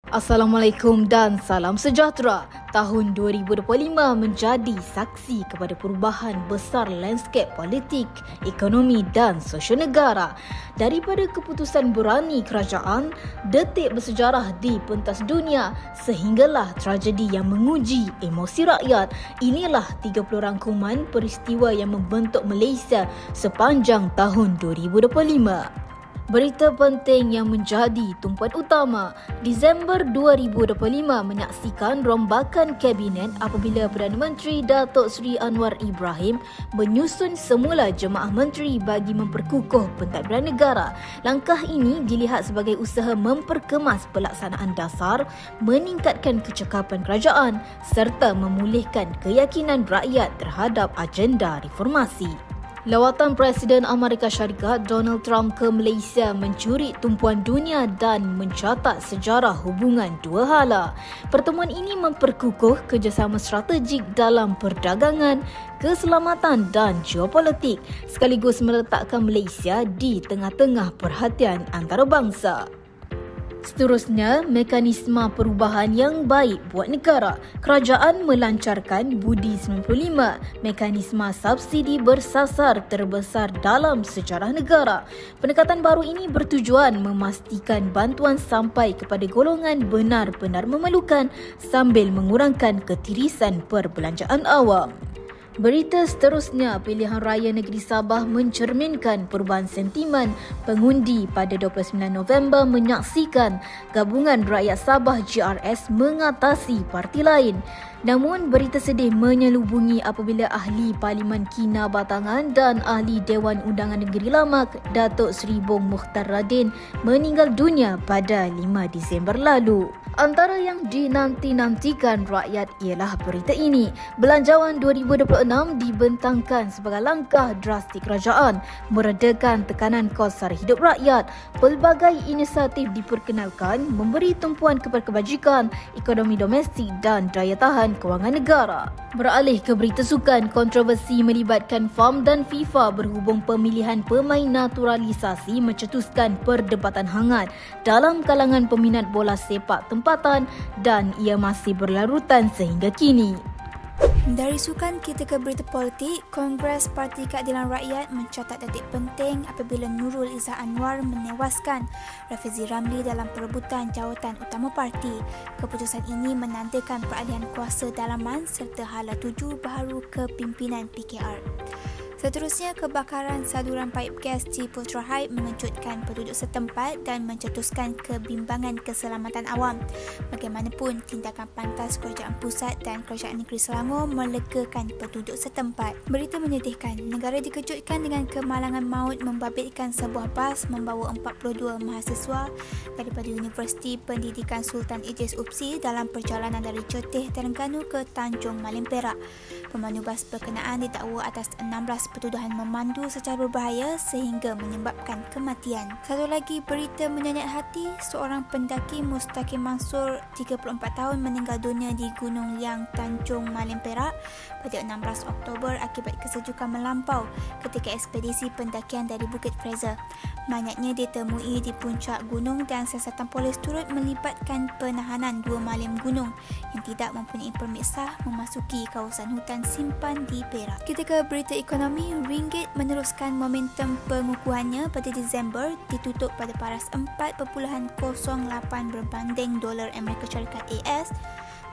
Assalamualaikum dan salam sejahtera. Tahun 2025 menjadi saksi kepada perubahan besar landscape politik, ekonomi dan sosial negara. Daripada keputusan berani kerajaan, detik bersejarah di pentas dunia sehinggalah tragedi yang menguji emosi rakyat. Inilah 30 rangkuman peristiwa yang membentuk Malaysia sepanjang tahun 2025. Berita penting yang menjadi tumpuan utama. Disember 2025 menyaksikan rombakan kabinet apabila Perdana Menteri Datuk Seri Anwar Ibrahim menyusun semula jemaah menteri bagi memperkukuh pentadbiran negara. Langkah ini dilihat sebagai usaha memperkemas pelaksanaan dasar, meningkatkan kecekapan kerajaan serta memulihkan keyakinan rakyat terhadap agenda reformasi. Lawatan Presiden Amerika Syarikat Donald Trump ke Malaysia mencuri tumpuan dunia dan mencatat sejarah hubungan dua hala. Pertemuan ini memperkukuh kerjasama strategik dalam perdagangan, keselamatan dan geopolitik sekaligus meletakkan Malaysia di tengah-tengah perhatian antarabangsa. Seterusnya, mekanisme perubahan yang baik buat negara. Kerajaan melancarkan Budi 95, mekanisme subsidi bersasar terbesar dalam sejarah negara. Pendekatan baru ini bertujuan memastikan bantuan sampai kepada golongan benar-benar memerlukan sambil mengurangkan ketirisan perbelanjaan awam. Berita seterusnya, pilihan raya negeri Sabah mencerminkan perubahan sentimen. Pengundi pada 29 November menyaksikan Gabungan Rakyat Sabah GRS mengatasi parti lain. Namun berita sedih menyelubungi apabila Ahli Parlimen Kinabatangan dan Ahli Dewan Undangan Negeri Lamak Datuk Seri Bong Mukhtar Radin meninggal dunia pada 5 Disember lalu. Antara yang dinanti-nantikan rakyat ialah berita ini. Belanjawan 2026 dibentangkan sebagai langkah drastik kerajaan meredakan tekanan kos sara hidup rakyat. Pelbagai inisiatif diperkenalkan memberi tumpuan kepada kebajikan, ekonomi domestik dan daya tahan kewangan negara. Beralih ke berita sukan, kontroversi melibatkan FAM dan FIFA berhubung pemilihan pemain naturalisasi mencetuskan perdebatan hangat dalam kalangan peminat bola sepak tempatan dan ia masih berlarutan sehingga kini. Dari sukan kita ke berita politik, Kongres Parti Keadilan Rakyat mencatat detik penting apabila Nurul Izzah Anwar menewaskan Rafizi Ramli dalam perebutan jawatan utama parti. Keputusan ini menandakan peralihan kuasa dalaman serta hala tuju baharu kepimpinan PKR. Seterusnya, kebakaran saluran paip gas di Putra Hyde mengejutkan penduduk setempat dan mencetuskan kebimbangan keselamatan awam. Bagaimanapun, tindakan pantas kerajaan pusat dan kerajaan negeri Selangor melegakan penduduk setempat. Berita menyedihkan, negara dikejutkan dengan kemalangan maut membabitkan sebuah bas membawa 42 mahasiswa daripada Universiti Pendidikan Sultan Idris UPSI dalam perjalanan dari Jetih, Terengganu ke Tanjung Malim Perak. Pemandu bas berkenaan didakwa atas 16 pertuduhan memandu secara berbahaya sehingga menyebabkan kematian. Satu lagi berita menyayat hati, seorang pendaki Mustaqim Mansur 34 tahun meninggal dunia di Gunung Liang, Tanjung Malim Perak pada 16 Oktober akibat kesejukan melampau ketika ekspedisi pendakian dari Bukit Fraser. Mayatnya ditemui di puncak gunung dan siasatan polis turut melibatkan penahanan 2 malim gunung yang tidak mempunyai permit sah memasuki kawasan hutan simpan di Perak. Kita ke berita ekonomi, ringgit meneruskan momentum pengukuhannya pada Disember ditutup pada paras 4.08 berbanding dolar Amerika Syarikat AS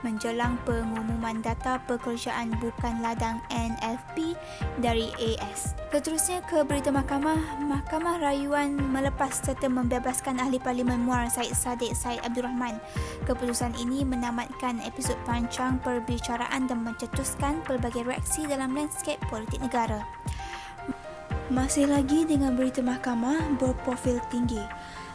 menjelang pengumuman data pekerjaan bukan ladang NFP dari AS. Seterusnya ke berita mahkamah. Mahkamah Rayuan melepas serta membebaskan Ahli Parlimen Muar Syed Saddiq Syed Abdul Rahman. Keputusan ini menamatkan episod panjang perbicaraan dan mencetuskan pelbagai reaksi dalam landscape politik negara. Masih lagi dengan berita mahkamah berprofil tinggi.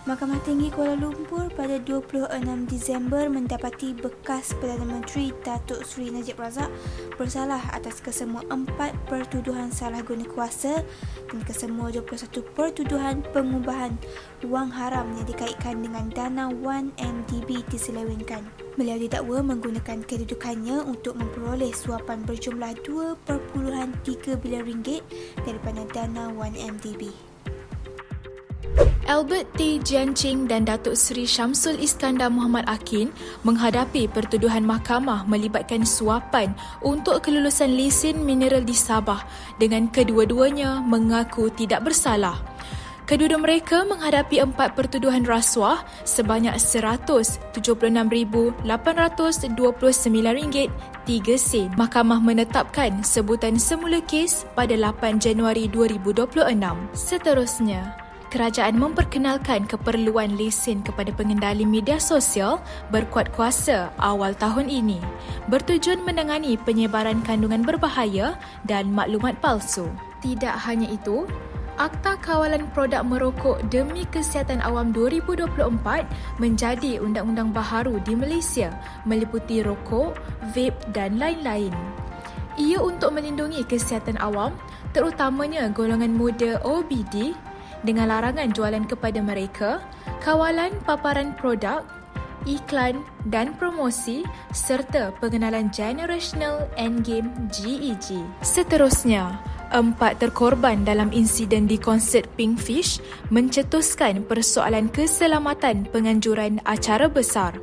Mahkamah Tinggi Kuala Lumpur pada 26 Disember mendapati bekas Perdana Menteri Datuk Seri Najib Razak bersalah atas kesemua 4 pertuduhan salah guna kuasa dan kesemua 21 pertuduhan pengubahan wang haram yang dikaitkan dengan dana 1MDB diselewengkan. Beliau didakwa menggunakan kedudukannya untuk memperoleh suapan berjumlah 2.3 bilion ringgit daripada dana 1MDB. Albert T. Jianqing dan Datuk Seri Syamsul Iskandar Muhammad Akin menghadapi pertuduhan mahkamah melibatkan suapan untuk kelulusan lesen mineral di Sabah dengan kedua-duanya mengaku tidak bersalah. Kedua-dua mereka menghadapi 4 pertuduhan rasuah sebanyak RM176,829.3. Mahkamah menetapkan sebutan semula kes pada 8 Januari 2026. Seterusnya, kerajaan memperkenalkan keperluan lesen kepada pengendali media sosial berkuat kuasa awal tahun ini, bertujuan menangani penyebaran kandungan berbahaya dan maklumat palsu. Tidak hanya itu, Akta Kawalan Produk Merokok Demi Kesihatan Awam 2024 menjadi undang-undang baharu di Malaysia meliputi rokok, vape dan lain-lain. Ia untuk melindungi kesihatan awam, terutamanya golongan muda OBD, dengan larangan jualan kepada mereka, kawalan paparan produk, iklan dan promosi serta pengenalan Generational Endgame GEG. Seterusnya, 4 terkorban dalam insiden di konsert Pinkfish mencetuskan persoalan keselamatan penganjuran acara besar.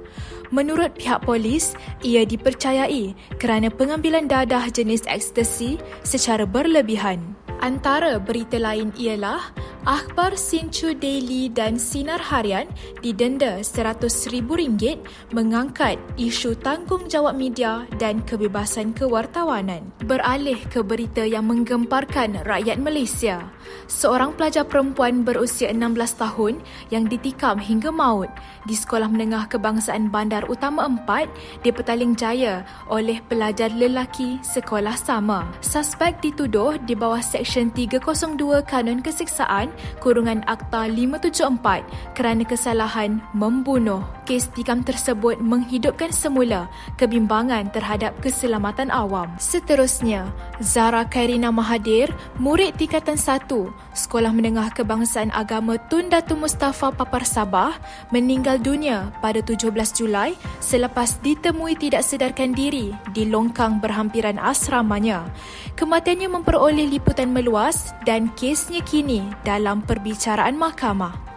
Menurut pihak polis, ia dipercayai kerana pengambilan dadah jenis ekstasi secara berlebihan. Antara berita lain ialah Akhbar Sinchu Daily dan Sinar Harian didenda RM100,000 mengangkat isu tanggungjawab media dan kebebasan kewartawanan. Beralih ke berita yang menggemparkan rakyat Malaysia. Seorang pelajar perempuan berusia 16 tahun yang ditikam hingga maut di Sekolah Menengah Kebangsaan Bandar Utama 4 di Petaling Jaya oleh pelajar lelaki sekolah sama. Suspek dituduh di bawah Seksyen 302 Kanun Keseksaan kurungan Akta 574 kerana kesalahan membunuh. Kes tikam tersebut menghidupkan semula kebimbangan terhadap keselamatan awam. Seterusnya, Zara Khairina Mahathir, murid tingkatan 1 Sekolah Menengah Kebangsaan Agama Tun Datu Mustafa Papar Sabah, meninggal dunia pada 17 Julai selepas ditemui tidak sedarkan diri di longkang berhampiran asramanya. Kematiannya memperoleh liputan meluas dan kesnya kini dalam perbicaraan mahkamah.